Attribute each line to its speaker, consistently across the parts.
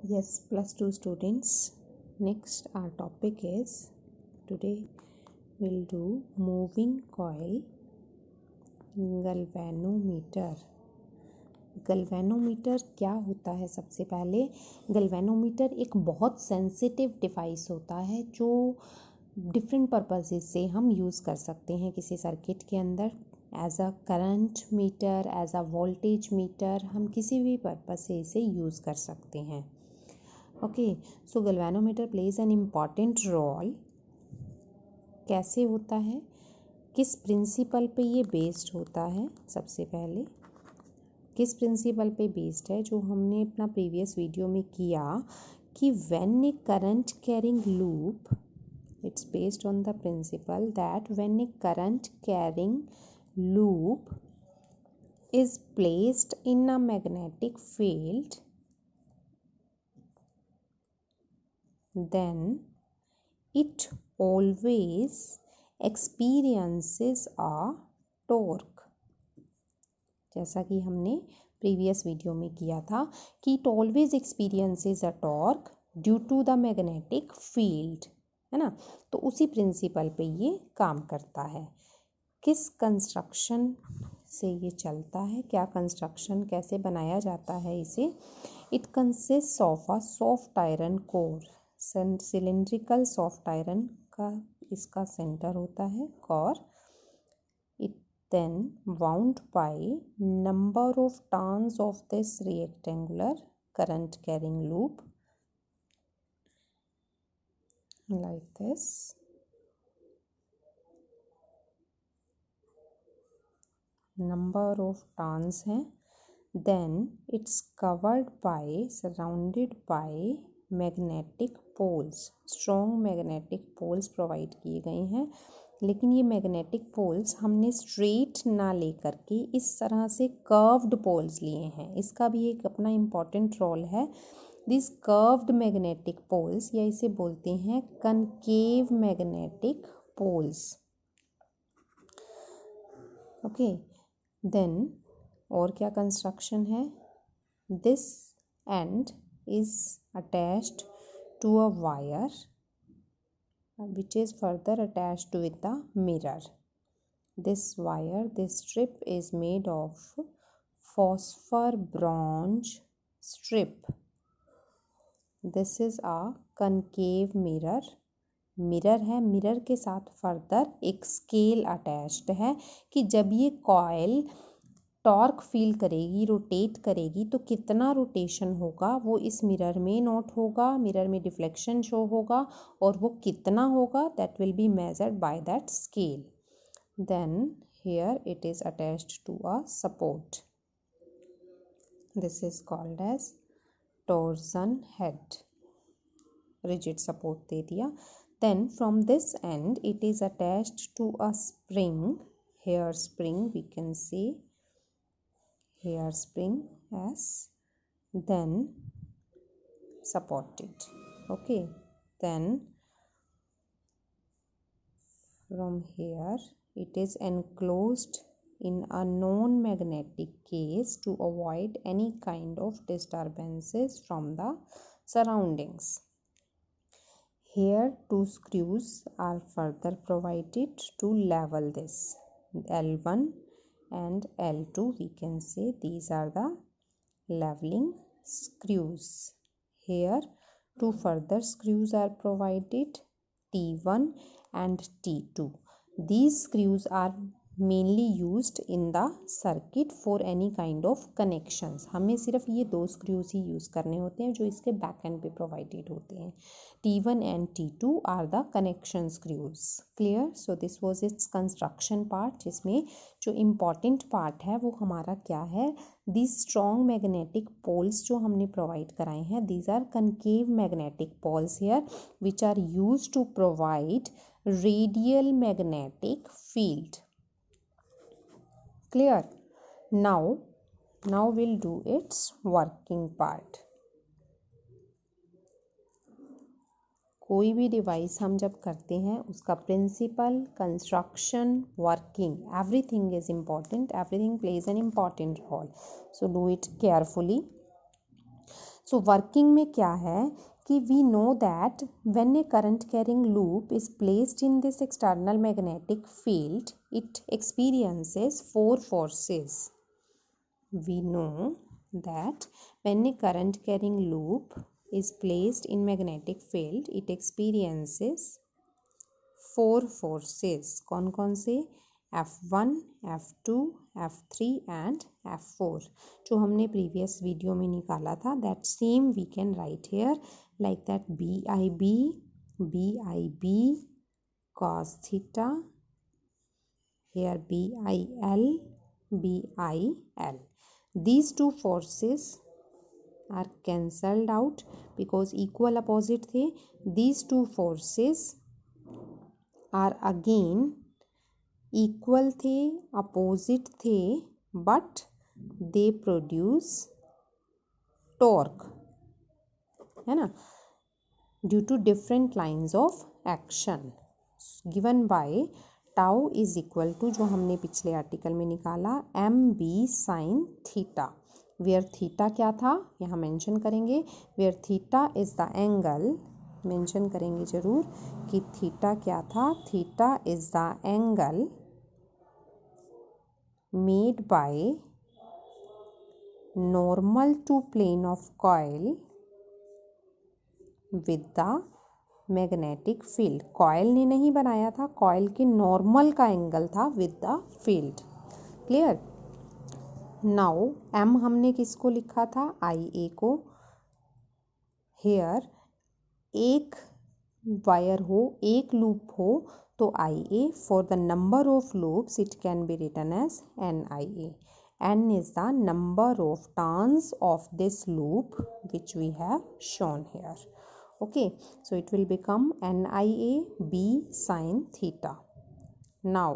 Speaker 1: Yes, plus 2 students. Next, our topic is today we'll do moving coil गल्वेनोमीटर. गल्वेनोमीटर क्या होता है? सबसे पहले गल्वेनोमीटर एक बहुत सेंसिटिव डिवाइस होता है जो डिफरेंट पर्पसेस से हम यूज़ कर सकते हैं किसी सर्किट के अंदर. As a current meter, as a voltage meter, हम किसी भी पर्पस से इसे यूज़ कर सकते हैं. Okay, so galvanometer plays an important role. कैसे होता है, किस प्रिंसिपल पे ये बेस्ड होता है? सबसे पहले किस प्रिंसिपल पे बेस्ड है जो हमने अपना प्रीवियस वीडियो में किया कि when a current carrying loop, it's based on the principle that when a current carrying loop is placed in a magnetic field, then it always experiences a torque. जैसा कि हमने प्रीवियस वीडियो में किया था कि it always experiences a torque due to the magnetic field, है ना. तो उसी प्रिंसिपल पे ये काम करता है. किस कंस्ट्रक्शन से ये चलता है, क्या कंस्ट्रक्शन, कैसे बनाया जाता है इसे? It consist of a soft iron core. Cylindrical soft iron का इसका सेंटर होता है core. It then wound by number of turns of this rectangular current carrying loop like this. Number of turns हैं. Then it's covered by, surrounded by magnetic poles. Strong magnetic poles provide किए गए हैं, लेकिन ये magnetic poles हमने straight ना लेकर के इस तरह से कर्व्ड पोल्स लिए हैं. इसका भी एक अपना इम्पॉर्टेंट रोल है. दिस कर्व्ड मैग्नेटिक पोल्स, या इसे बोलते हैं concave magnetic poles. Okay, then और क्या कंस्ट्रक्शन है? This end is attached to a wire which is further attached with the mirror. This wire, this strip is made of phosphor bronze strip. This is a concave mirror. Mirror है, mirror के साथ further एक scale attached है कि जब ये coil torque feel करेगी, rotate करेगी, तो कितना रोटेशन होगा वो इस मिरर में नोट होगा. मिरर में डिफ्लेक्शन शो होगा और वो कितना होगा that will be measured by that scale. Then here it is attached to a support. This is called as torsion head. Rigid support दे दिया. Then from this end it is attached to a spring. Hair spring we can say, hair spring as then supported. Okay, then from here it is enclosed in a non-magnetic case to avoid any kind of disturbances from the surroundings. Here two screws are further provided to level this. L1 and L2, we can say these are the leveling screws. Here two further screws are provided, T1 and T2. These screws are mainly used in the circuit for any kind of connections. हमें सिर्फ ये दो screws ही use करने होते हैं जो इसके back and पे प्रोवाइडेड होते हैं. T1 and T2 are the connection screws. Clear? So this was its construction part, जिसमें जो important part है वो हमारा क्या है? These strong magnetic poles जो हमने provide कराए हैं, these are concave magnetic poles here which are used to provide radial magnetic field. Clear? Now we'll do its working part. कोई भी डिवाइस हम जब करते हैं उसका principle, construction, working, everything is important. Everything plays an important role. So do it carefully. So working में क्या है कि we know that when a current carrying loop is placed in this external magnetic field it experiences 4 forces. We know that when a current carrying loop is placed in magnetic field it experiences 4 forces. कौन कौन से? F1, F2, F3 and F4 जो हमने previous video में निकाला था. That same we can write here like that BIB cos theta, here BIL. These two forces are cancelled out because equal opposite थे. These two forces are again equal थे, opposite थे, but they produce torque, है ना, due to different lines of action given by tau is equal to जो हमने पिछले article में निकाला MB sin theta. Where theta क्या था यहाँ मेंशन करेंगे. Where theta is the angle, mention करेंगे जरूर कि थीटा क्या था. Theta is the angle made by normal to plane of coil with the magnetic field. Coil ने नहीं बनाया था, कॉइल के नॉर्मल का एंगल था with the field. Clear. Now M हमने किसको लिखा था? IA को. हेयर एक वायर हो, एक लूप हो तो IA. For the number of loops it can be written as NIA. N is the number of turns of this loop which we have shown here. Okay, so it will become NIA B sin theta. Now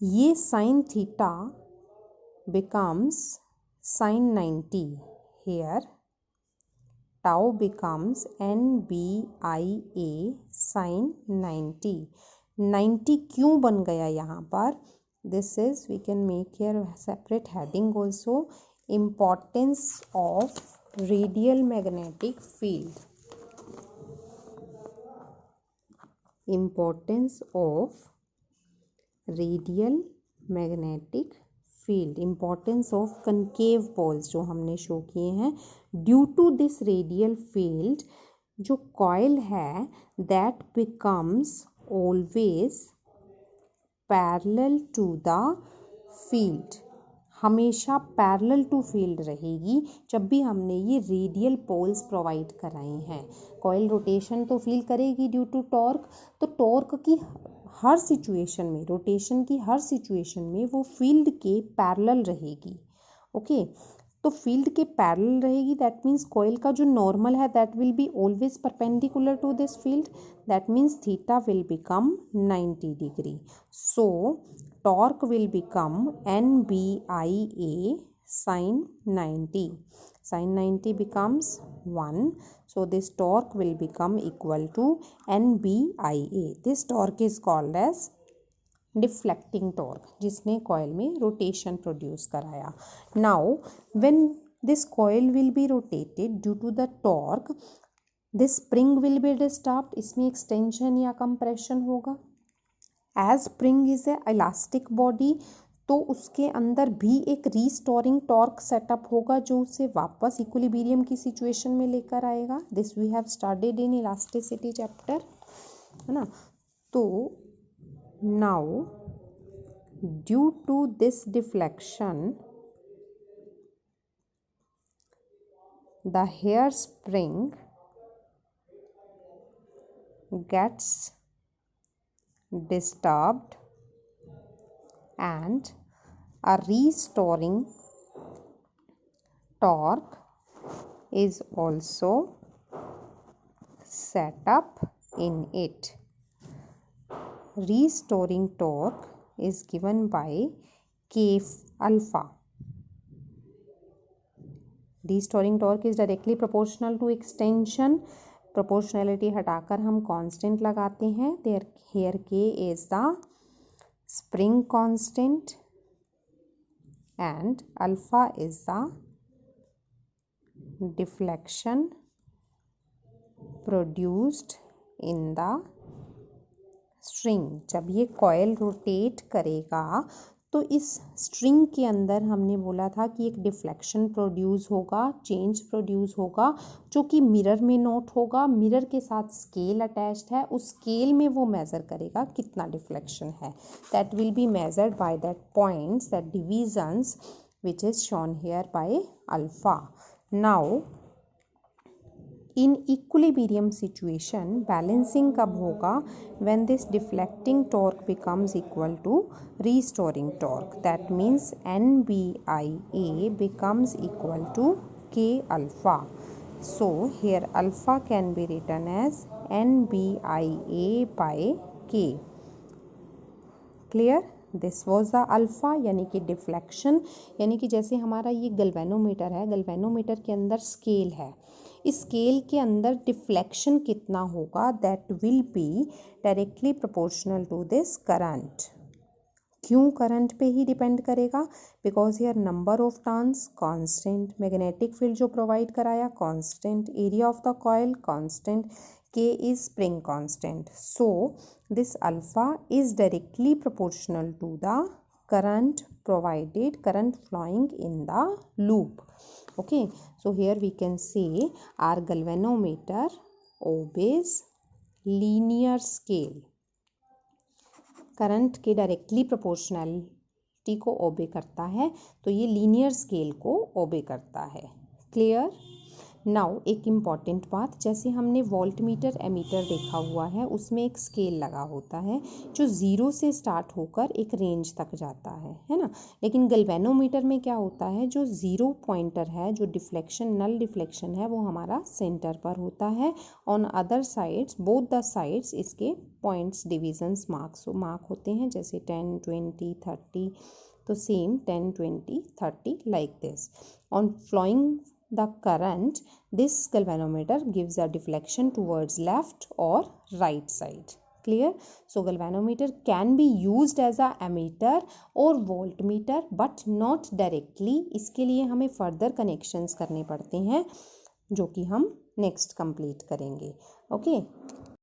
Speaker 1: ये sin theta becomes sin 90. Here tau becomes NBIA sin 90. 90 क्यों बन गया यहाँ पर? This is, we can make here a separate heading also. Importance of radial magnetic field. Importance of radial magnetic field. Importance of concave poles जो हमने show किए हैं. Due to this radial field जो coil है that becomes always parallel to the field. हमेशा parallel to field रहेगी जब भी हमने ये रेडियल पोल्स प्रोवाइड कराए हैं. कॉइल रोटेशन तो फील करेगी ड्यू टू टॉर्क, तो टॉर्क की हर सिचुएशन में, रोटेशन की हर सिचुएशन में वो फील्ड के पैरेलल रहेगी. ओके, तो फील्ड के पैरेलल रहेगी. दैट मीन्स कॉइल का जो नॉर्मल है that will be always perpendicular to this field. That means theta will become 90 degree. So torque will become NBIA sin 90. Sin 90 becomes 1. So this torque will become equal to NBIA. This torque is called as deflecting torque, जिसने coil में rotation produce कराया. Now when this coil will be rotated due to the torque, this spring will be disturbed. इसमें extension या compression होगा. As spring is a elastic body, तो उसके अंदर भी एक रीस्टोरिंग टॉर्क सेटअप होगा जो उसे वापस इक्विलिब्रियम की सिचुएशन में लेकर आएगा. This we have studied in elasticity chapter, है ना. तो now due to this deflection the hair spring gets disturbed and a restoring torque is also set up in it. Restoring torque is given by K alpha. Restoring torque is directly proportional to extension. Proportionality हटाकर हम constant लगाते हैं. There here K is the spring constant and alpha is the deflection produced in the string। जब ये coil rotate करेगा तो इस string के अंदर हमने बोला था कि एक डिफ्लेक्शन प्रोड्यूस होगा, चेंज प्रोड्यूस होगा, जो कि मिरर में नोट होगा। मिरर के साथ स्केल अटैच्ड है, उस स्केल में वो मेज़र करेगा कितना डिफ्लेक्शन है। That will be measured by that points, that divisions which is shown here by alpha. Now in equilibrium situation balancing कब होगा? When this deflecting torque becomes equal to restoring torque, that means NBIA becomes equal to K alpha. So here alpha can be written as NBIA by K. Clear? This was the alpha, यानी कि deflection, यानी कि जैसे हमारा ये गल्वेनोमीटर है, गल्वेनोमीटर के अंदर स्केल है, इस स्केल के अंदर डिफ्लेक्शन कितना होगा, that will be directly proportional to this current. क्यों करंट पे ही डिपेंड करेगा? Because here number of turns constant, magnetic field जो प्रोवाइड कराया constant, area of the coil constant, K is spring constant. So this alpha is directly proportional to the current provided, current flowing in the loop. Okay, so here we can say our galvanometer obeys linear scale, current के directly proportionality को ओबे करता है, तो ये linear scale को ओबे करता है। क्लियर? नाउ एक इम्पॉर्टेंट बात, जैसे हमने वोल्टमीटर एमीटर देखा हुआ है, उसमें एक स्केल लगा होता है जो 0 से स्टार्ट होकर एक रेंज तक जाता है ना। लेकिन गल्वेनोमीटर में क्या होता है, जो 0 पॉइंटर है, जो डिफ्लेक्शन नल डिफ्लेक्शन है, वो हमारा सेंटर पर होता है। On other sides, both the sides, इसके पॉइंट्स डिविजन्स मार्क होते हैं, जैसे 10, 20, 30, तो same 10, 20, 30 like this. On flowing the current, this galvanometer gives a deflection towards left or right side. Clear? So galvanometer can be used as a ammeter or voltmeter but not directly. इसके लिए हमें further connections करने पड़ते हैं, जो कि हम next complete करेंगे। Okay?